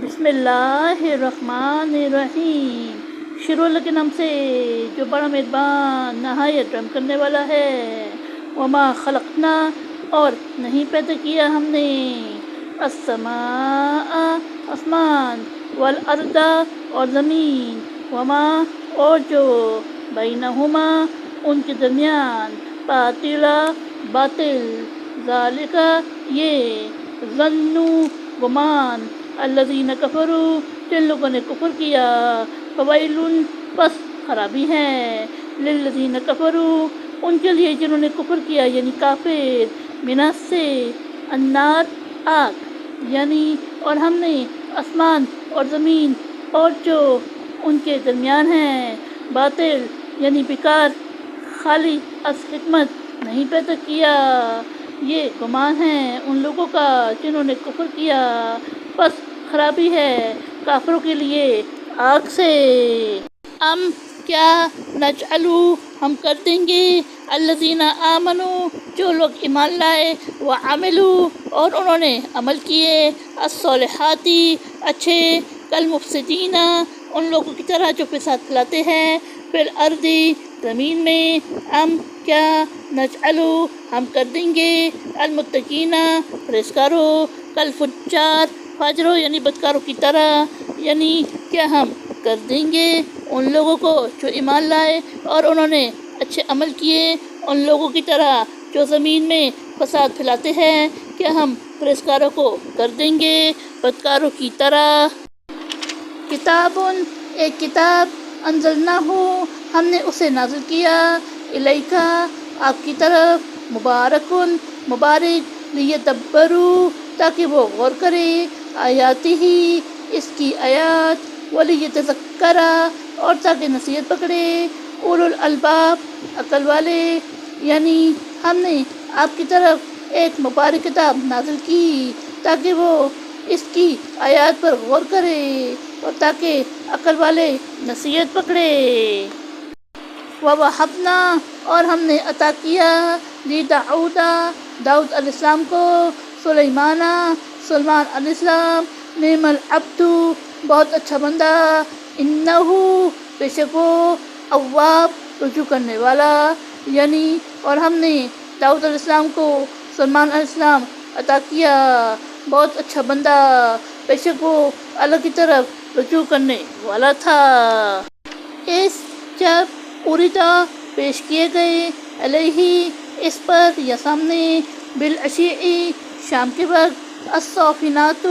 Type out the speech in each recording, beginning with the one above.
بسم اللہ الرحمن الرحیم۔ شروع اللہ کے نام سے جو بڑا مہربان نہایت رحم کرنے والا ہے۔ وما خلقنا اور نہیں پیدا کیا ہم نے السماء آسمان والارض اور زمین وما اور جو بینہما ان کے درمیان باطلا باطل ذالک یہ ظنو گمان الذین کفروا جن لوگوں نے کفر کیا فویل پس خرابی ہے للذین کفروا ان کے لیے جنہوں نے کفر کیا یعنی کافر من سے النار آگ یعنی اور ہم نے آسمان اور زمین اور جو ان کے درمیان ہیں باطل یعنی بیکار خالی از حکمت نہیں پیدا کیا۔ یہ گمان ہے ان لوگوں کا جنہوں نے کفر کیا بس خرابی ہے کافروں کے لیے آگ سے۔ ام کیا نجعلو ہم کر دیں گے الذین آمنوا جو لوگ ایمان لائے وعملوا اور انہوں نے عمل کیے الصالحاتی اچھے کالمفسدین ان لوگوں کی طرح جو فساد پھیلاتے ہیں فی الارض زمین میں۔ ام کیا نجعلو ہم کر دیں گے المتقین پرہیزگاروں کالفجار فاجروں یعنی بدکاروں کی طرح یعنی کیا ہم کر دیں گے ان لوگوں کو جو ایمان لائے اور انہوں نے اچھے عمل کیے ان لوگوں کی طرح جو زمین میں فساد پھیلاتے ہیں کیا ہم پرہیزگاروں کو کر دیں گے بدکاروں کی طرح۔ کتاب ایک کتاب انزلناہ ہم نے اسے نازل کیا الیکا آپ کی طرف مبارکن مبارک لیدبروا تاکہ وہ غور کرے آیاتی ہی اس کی آیات ولیتذکر اور تاکہ نصیحت پکڑے اولو الالباب عقل والے یعنی ہم نے آپ کی طرف ایک مبارک کتاب نازل کی تاکہ وہ اس کی آیات پر غور کرے اور تاکہ عقل والے نصیحت پکڑے۔ وَوَهَبْنَا اور ہم نے عطا کیا لداؤد داؤد علیہ السلام کو سلیمان علیہ السلام نعم العبد بہت اچھا بندہ انہ بے شک وہ اواب رجوع کرنے والا یعنی اور ہم نے داؤد علیہ السلام کو سلیمان علیہ السلام عطا کیا بہت اچھا بندہ بے شک وہ اللہ کی طرف رجوع کرنے والا تھا۔ اس جب اریدا پیش کیے گئے علیہ اس پر یا سامنے بالعشیء شام کے وقت الصافنات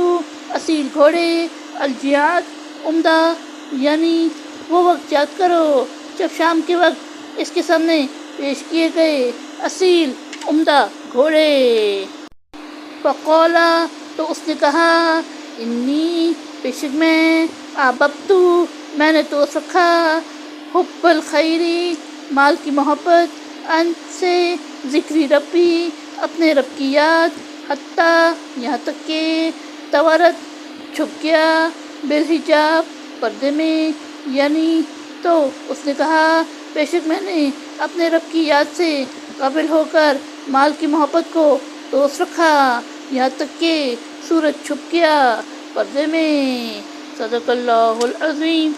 اصیل گھوڑے الجیاد عمدہ یعنی وہ وقت یاد کرو جب شام کے وقت اس کے سامنے پیش کیے گئے اصیل عمدہ گھوڑے۔ فقالا تو اس نے کہا انی بے شک میں احببت میں نے دوست رکھا حب الخیری مال کی محبت ان سے ذکری ربی اپنے رب کی یاد حتیٰ یہاں تک کہ تورت چھپ گیا بالحجاب پردے میں یعنی تو اس نے کہا بے شک میں نے اپنے رب کی یاد سے قابل ہو کر مال کی محبت کو دوست رکھا یہاں تک کہ سورج چھپ گیا پردے میں۔ صدق اللہ العظیم۔